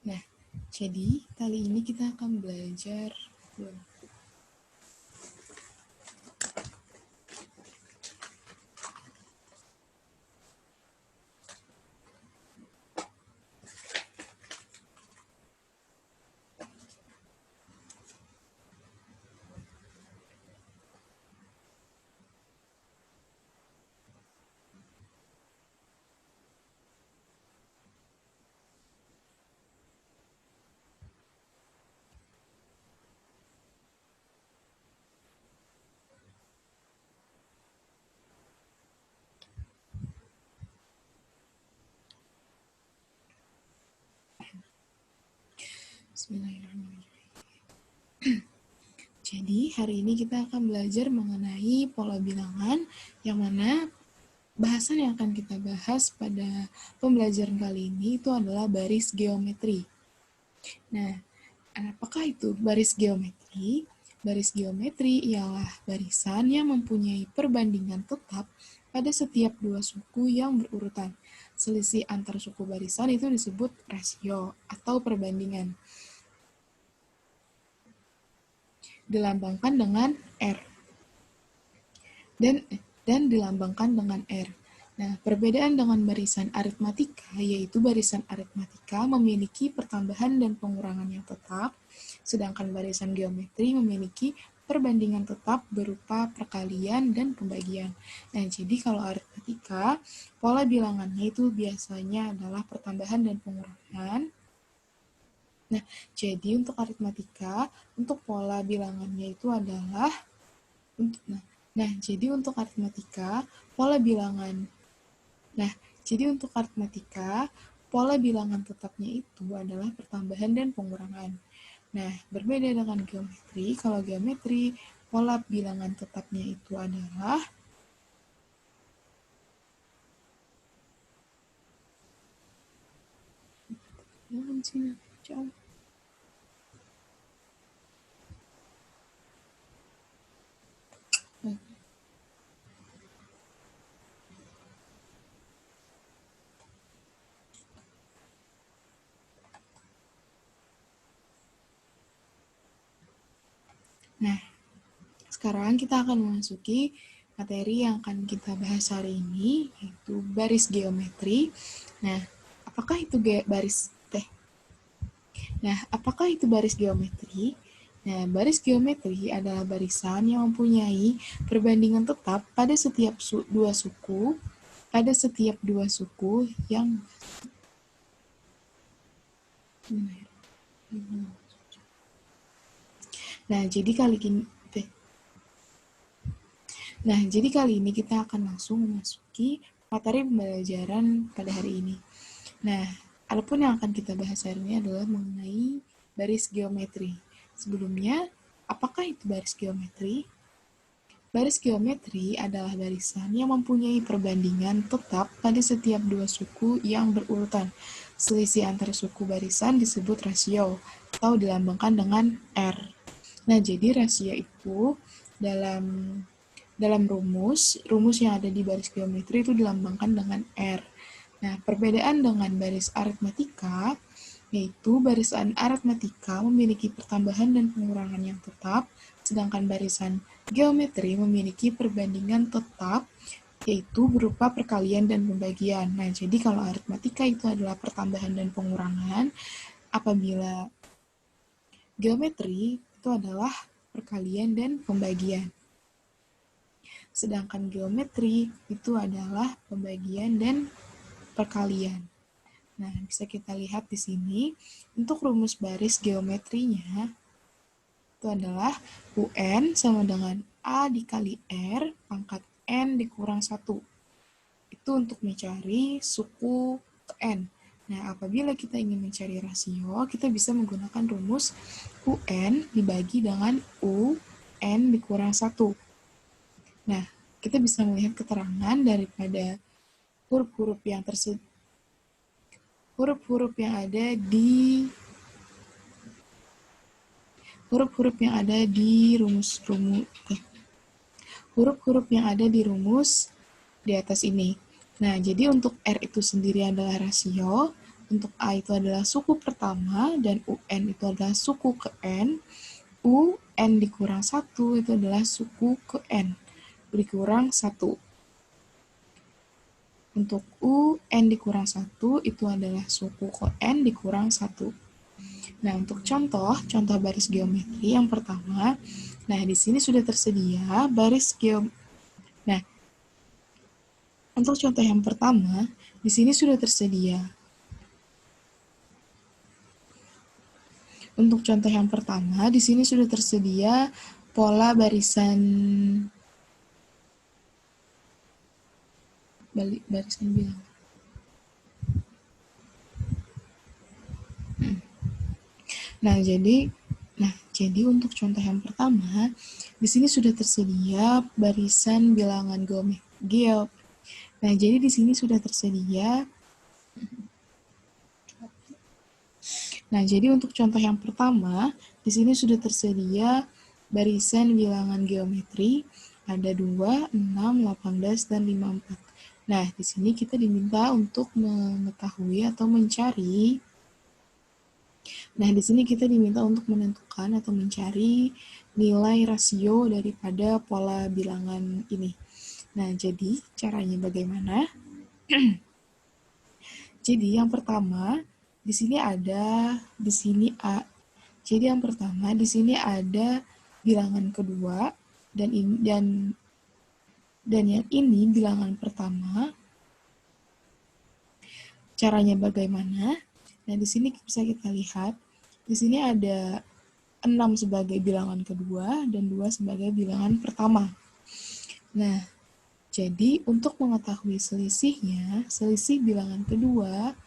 Nah, jadi kali ini kita akan belajar Bismillahirrahmanirrahim. Jadi hari ini kita akan belajar mengenai pola bilangan, yang mana bahasan yang akan kita bahas pada pembelajaran kali ini itu adalah baris geometri. Nah, apakah itu baris geometri? Baris geometri ialah barisan yang mempunyai perbandingan tetap pada setiap dua suku yang berurutan. Selisih antar suku barisan itu disebut rasio atau perbandingan. Dilambangkan dengan R. Dan dilambangkan dengan R. Nah, perbedaan dengan barisan aritmatika, yaitu barisan aritmatika memiliki pertambahan dan pengurangan yang tetap, sedangkan barisan geometri memiliki perbandingan tetap berupa perkalian dan pembagian. Nah, jadi kalau aritmatika, pola bilangannya itu biasanya adalah pertambahan dan pengurangan. Nah, jadi untuk aritmatika, untuk pola bilangannya itu adalah jadi untuk aritmatika, pola bilangan tetapnya itu adalah pertambahan dan pengurangan. Nah, berbeda dengan geometri, kalau geometri, pola bilangan tetapnya itu adalah Nah, sekarang kita akan memasuki materi yang akan kita bahas hari ini, yaitu baris geometri. Nah, apakah itu baris geometri? Nah, baris geometri adalah barisan yang mempunyai perbandingan tetap pada setiap dua suku yang jadi kali ini kita akan langsung memasuki materi pembelajaran pada hari ini. Nah, adapun yang akan kita bahas hari ini adalah mengenai baris geometri. Sebelumnya, apakah itu baris geometri? Baris geometri adalah barisan yang mempunyai perbandingan tetap pada setiap dua suku yang berurutan. Selisih antara suku barisan disebut rasio atau dilambangkan dengan R. Nah, jadi rasio itu dalam rumus yang ada di baris geometri itu dilambangkan dengan R. Nah, perbedaan dengan baris aritmatika, yaitu barisan aritmatika memiliki pertambahan dan pengurangan yang tetap, sedangkan barisan geometri memiliki perbandingan tetap, yaitu berupa perkalian dan pembagian. Nah, jadi kalau aritmatika itu adalah pertambahan dan pengurangan, apabila geometri itu adalah perkalian dan pembagian. Sedangkan geometri itu adalah pembagian dan perkalian. Nah, bisa kita lihat di sini, untuk rumus baris geometrinya, itu adalah UN sama dengan A dikali R pangkat N dikurang 1. Itu untuk mencari suku ke N. Nah, apabila kita ingin mencari rasio, kita bisa menggunakan rumus UN dibagi dengan UN dikurang 1. Nah, kita bisa melihat keterangan daripada huruf-huruf yang ada di rumus di atas ini. Nah, jadi untuk R itu sendiri adalah rasio, untuk A itu adalah suku pertama, dan UN itu adalah suku ke N, UN dikurang 1 itu adalah suku ke N, dikurang 1. Untuk UN dikurang 1 itu adalah suku ke N dikurang 1. Nah, untuk contoh baris geometri yang pertama, nah di sini sudah tersedia baris Nah, untuk contoh yang pertama, di sini sudah tersedia. Untuk contoh yang pertama, di sini sudah tersedia pola barisan bilangan. Nah, jadi untuk contoh yang pertama, di sini sudah tersedia barisan bilangan geo. Nah, jadi di sini sudah tersedia. Nah, jadi untuk contoh yang pertama, di sini sudah tersedia barisan bilangan geometri ada 2, 6, 18, dan 54. Nah, di sini kita diminta untuk mengetahui atau mencari. Nah, di sini kita diminta untuk menentukan atau mencari nilai rasio daripada pola bilangan ini. Nah, jadi caranya bagaimana? Jadi yang pertama, di sini ada bilangan kedua dan yang ini bilangan pertama. Caranya bagaimana? Nah, di sini bisa kita lihat, di sini ada 6 sebagai bilangan kedua dan 2 sebagai bilangan pertama. Nah, jadi untuk mengetahui selisihnya, selisih bilangan kedua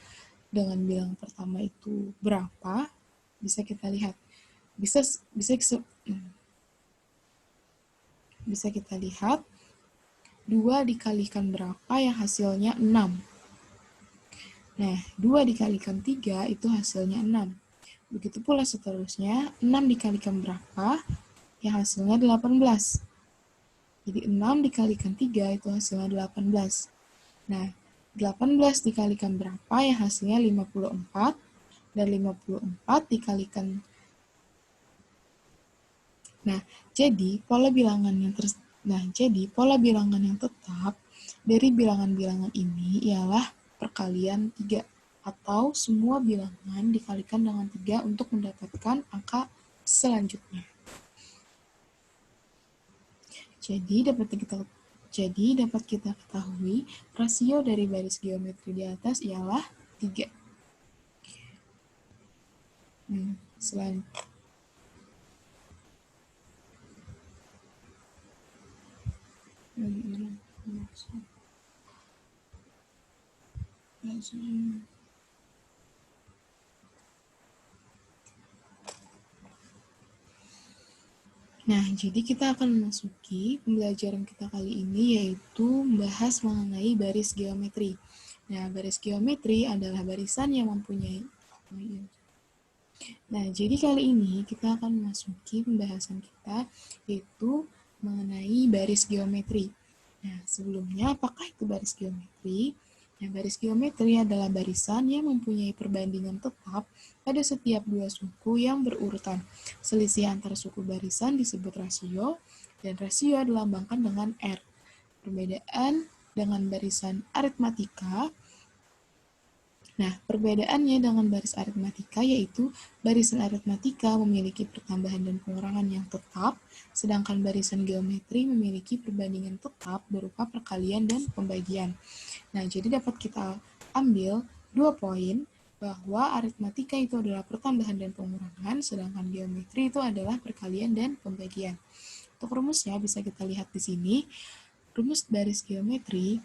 dengan bilangan pertama itu berapa, bisa kita lihat. Bisa kita lihat 2 dikalikan berapa yang hasilnya 6. Nah, 2 dikalikan 3 itu hasilnya 6. Begitu pula seterusnya, 6 dikalikan berapa yang hasilnya 18. Jadi 6 dikalikan 3 itu hasilnya 18. Nah, 18 dikalikan berapa yang hasilnya 54, dan 54 dikalikan. Nah, jadi pola bilangan yang tetap dari bilangan-bilangan ini ialah perkalian 3, atau semua bilangan dikalikan dengan 3 untuk mendapatkan angka selanjutnya. Jadi dapat kita ketahui rasio dari baris geometri di atas ialah 3. Nah, jadi kita akan memasuki pembelajaran kita kali ini, yaitu membahas mengenai baris geometri. Nah, baris geometri adalah barisan yang mempunyai. Nah, jadi kali ini kita akan memasuki pembahasan kita, yaitu mengenai baris geometri. Nah, sebelumnya, apakah itu baris geometri? Nah, baris geometri adalah barisan yang mempunyai perbandingan tetap pada setiap dua suku yang berurutan. Selisih antara suku barisan disebut rasio, dan rasio dilambangkan dengan R. Perbedaan dengan barisan aritmatika, Nah, perbedaannya dengan baris aritmatika yaitu barisan aritmatika memiliki pertambahan dan pengurangan yang tetap, sedangkan barisan geometri memiliki perbandingan tetap berupa perkalian dan pembagian. Nah, jadi dapat kita ambil 2 poin bahwa aritmatika itu adalah pertambahan dan pengurangan, sedangkan geometri itu adalah perkalian dan pembagian. Untuk rumusnya bisa kita lihat di sini. Rumus baris geometri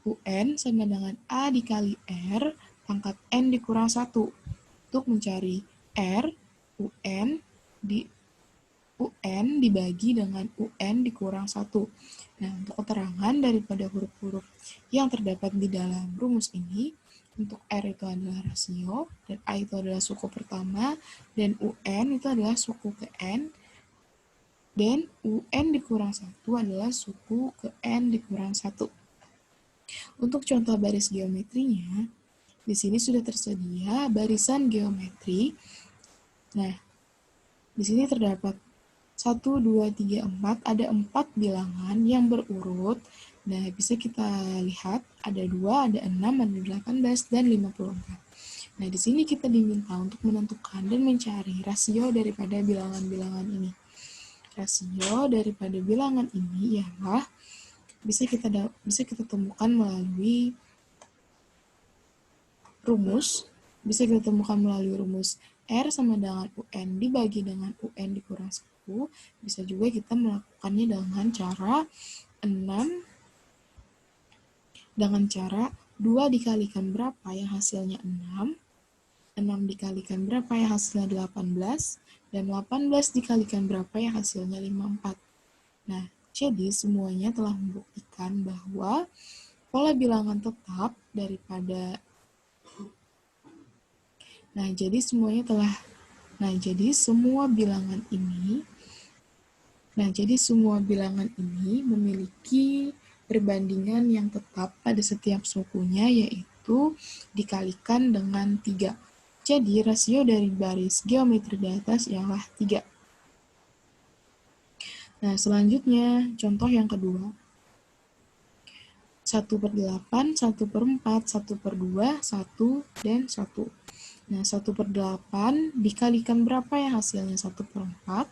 UN sama dengan A dikali R pangkat N dikurang 1. Untuk mencari R, UN dibagi dengan UN dikurang 1. Nah, untuk keterangan daripada huruf-huruf yang terdapat di dalam rumus ini, untuk R itu adalah rasio, dan A itu adalah suku pertama, dan UN itu adalah suku ke N, dan UN dikurang 1 adalah suku ke N dikurang 1. Untuk contoh baris geometrinya, di sini sudah tersedia barisan geometri. Nah, di sini terdapat 1, 2, 3, 4, ada 4 bilangan yang berurut. Nah, bisa kita lihat ada 2, ada 6, ada 18, dan 54. Nah, di sini kita diminta untuk menentukan dan mencari rasio daripada bilangan-bilangan ini. Rasio daripada bilangan ini ialah bisa kita temukan melalui rumus, R sama dengan UN dibagi dengan UN dikurang 1, bisa juga kita melakukannya dengan cara 2 dikalikan berapa yang hasilnya 6 dikalikan berapa yang hasilnya 18, dan 18 dikalikan berapa yang hasilnya 54. Nah, jadi semuanya telah membuktikan bahwa pola bilangan tetap daripada jadi semua bilangan ini memiliki perbandingan yang tetap pada setiap sukunya, yaitu dikalikan dengan 3. Jadi rasio dari baris geometri di atas ialah 3. Nah, selanjutnya contoh yang kedua. 1/8, 1/4, 1/2, 1, dan 1. Nah, 1/8 dikalikan berapa ya hasilnya 1/4?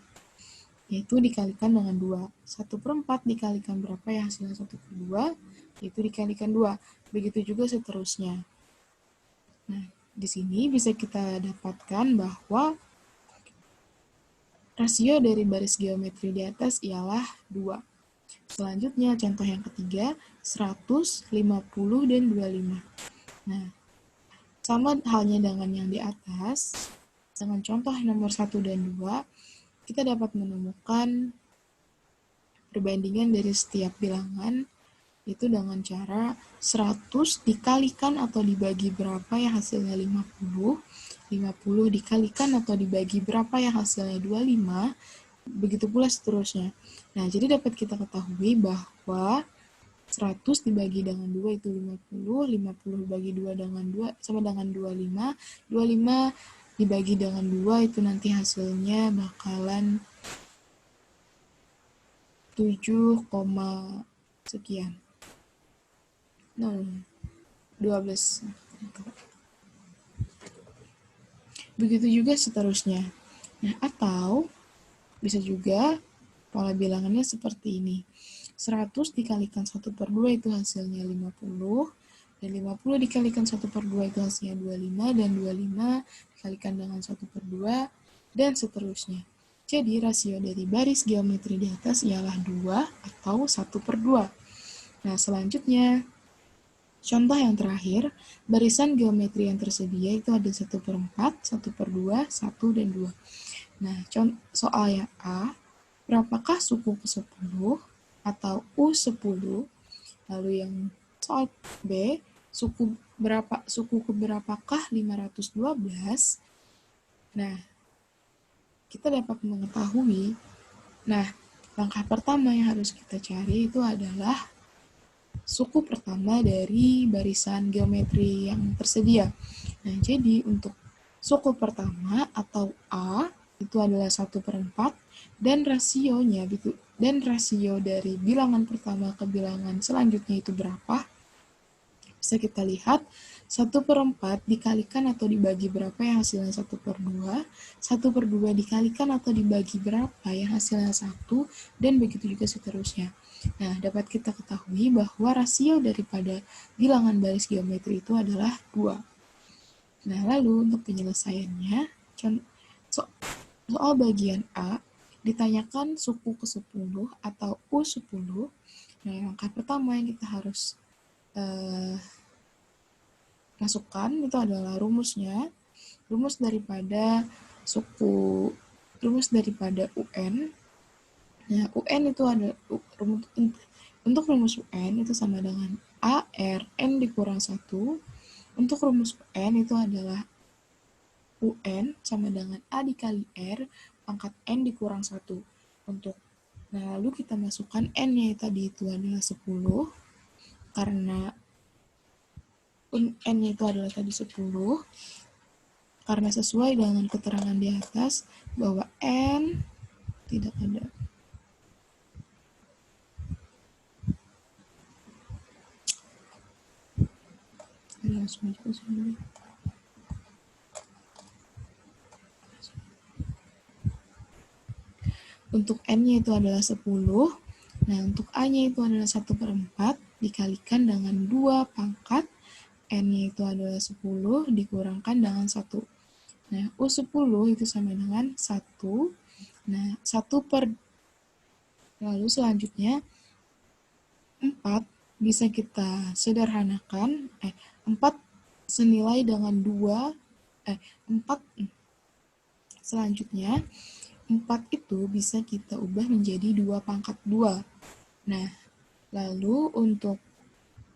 Yaitu dikalikan dengan 2. 1/4 dikalikan berapa ya hasilnya 1/2? Yaitu dikalikan 2. Begitu juga seterusnya. Nah, di sini bisa kita dapatkan bahwa rasio dari baris geometri di atas ialah 2. Selanjutnya, contoh yang ketiga, 100, 50, dan 25. Nah, sama halnya dengan yang di atas, dengan contoh nomor 1 dan 2, kita dapat menemukan perbandingan dari setiap bilangan, itu dengan cara 100 dikalikan atau dibagi berapa yang hasilnya 50, 50 dikalikan atau dibagi berapa yang hasilnya 25, begitu pula seterusnya. Nah, jadi dapat kita ketahui bahwa 100 dibagi dengan 2 itu 50, 50 dibagi 2 dengan 2 sama dengan 25, 25 dibagi dengan 2 itu nanti hasilnya bakalan 7, sekian. 12. Begitu juga seterusnya. Nah, atau bisa juga pola bilangannya seperti ini. 100 dikalikan 1/2 itu hasilnya 50, dan 50 dikalikan 1/2 itu hasilnya 25, dan 25 dikalikan dengan 1/2, dan seterusnya. Jadi, rasio dari baris geometri di atas ialah 2 atau 1/2. Nah, selanjutnya, contoh yang terakhir, barisan geometri yang tersedia itu ada 1/4, 1/2, 1, dan 2. Nah, soal yang A, berapakah suku ke-10 atau U10? Lalu yang soal B, suku keberapakah 512? Nah, kita dapat mengetahui. Nah, langkah pertama yang harus kita cari itu adalah suku pertama dari barisan geometri yang tersedia. Nah, jadi untuk suku pertama atau A itu adalah 1/4, dan rasio dari bilangan pertama ke bilangan selanjutnya itu berapa? bisa kita lihat 1/4 dikalikan atau dibagi berapa yang hasilnya 1/2, 1/2 dikalikan atau dibagi berapa yang hasilnya 1, dan begitu juga seterusnya. Nah, dapat kita ketahui bahwa rasio daripada bilangan baris geometri itu adalah 2. Nah, lalu untuk penyelesaiannya, soal bagian A, ditanyakan suku ke-10 atau U10. Nah, langkah pertama yang kita harus masukkan itu adalah rumusnya. Rumus daripada UN. Nah, UN itu ada untuk rumus UN itu sama dengan AR N dikurang 1. Untuk rumus UN itu adalah UN sama dengan A dikali R pangkat N dikurang 1. Nah, lalu kita masukkan N-nya tadi itu adalah 10, karena N-nya itu adalah tadi 10, karena sesuai dengan keterangan di atas bahwa N tidak ada. Langsung aja dulu. Untuk N-nya itu adalah 10. Nah, untuk A-nya itu adalah 1/4 dikalikan dengan 2 pangkat. N-nya itu adalah 10 dikurangkan dengan 1. Nah, U10 itu sama dengan 1. Nah, lalu selanjutnya 4 bisa kita sederhanakan. 4 senilai dengan 2. 4 selanjutnya 4 itu bisa kita ubah menjadi 2 pangkat 2. Nah, lalu untuk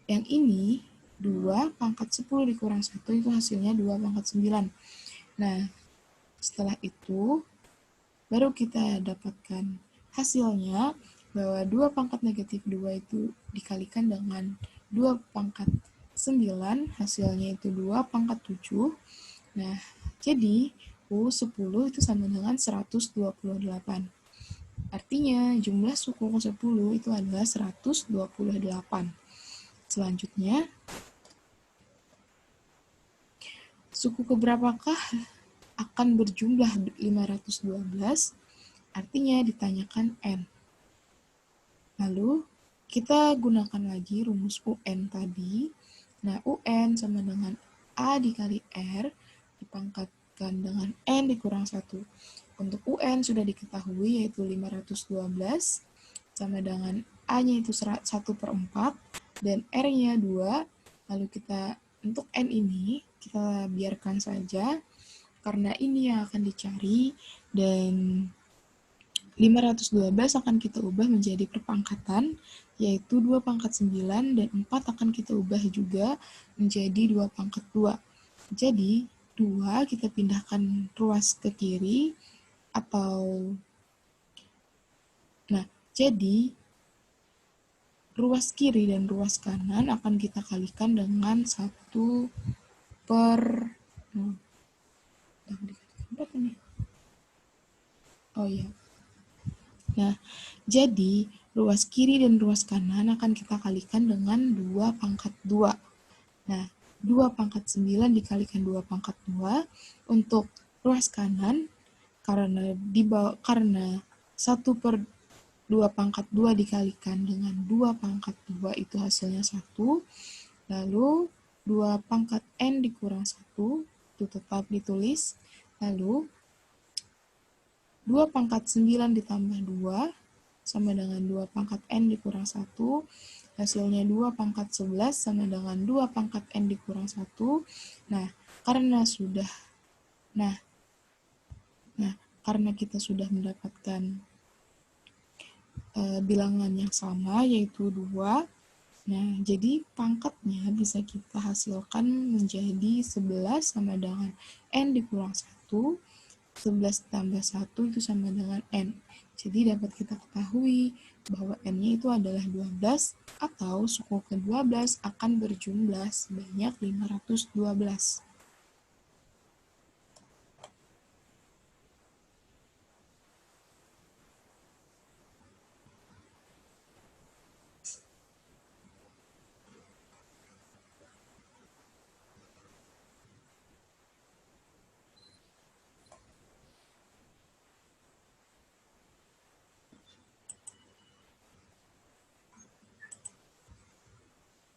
yang ini 2 pangkat 10 dikurang 1 itu hasilnya 2 pangkat 9. Nah, setelah itu baru kita dapatkan hasilnya bahwa 2 pangkat negatif 2 itu dikalikan dengan 2 pangkat 9, hasilnya itu 2 pangkat 7. Nah, jadi U10 itu sama dengan 128. Artinya jumlah suku ke-10 itu adalah 128. Selanjutnya, suku keberapakah akan berjumlah 512? Artinya ditanyakan N. Lalu, kita gunakan lagi rumus UN tadi. Nah, UN sama dengan A dikali R dipangkatkan dengan N dikurang 1. Untuk UN sudah diketahui yaitu 512 sama dengan A-nya itu 1/4 dan R-nya 2. Lalu kita untuk N ini kita biarkan saja karena ini yang akan dicari, dan 512 akan kita ubah menjadi perpangkatan yaitu 2 pangkat 9 dan 4 akan kita ubah juga menjadi 2 pangkat 2. Jadi 2 kita pindahkan ruas ke kiri jadi ruas kiri dan ruas kanan akan kita kalikan dengan 1 per Nah, jadi ruas kiri dan ruas kanan akan kita kalikan dengan 2 pangkat 2. Nah, 2 pangkat 9 dikalikan 2 pangkat 2. Untuk ruas kanan, karena 1/2 pangkat 2 dikalikan dengan 2 pangkat 2 itu hasilnya 1. Lalu 2 pangkat N dikurang 1 itu tetap ditulis. Lalu 2 pangkat 9 ditambah 2 sama dengan 2 pangkat N dikurang 1. Hasilnya 2 pangkat 11 sama dengan 2 pangkat N dikurang 1. Nah, karena kita sudah mendapatkan bilangan yang sama yaitu 2. Nah, jadi pangkatnya bisa kita hasilkan menjadi 11 sama dengan N dikurang 1. 11 tambah 1 itu sama dengan N. Jadi dapat kita ketahui bahwa N-nya itu adalah 12 atau suku ke-12 akan berjumlah sebanyak 512.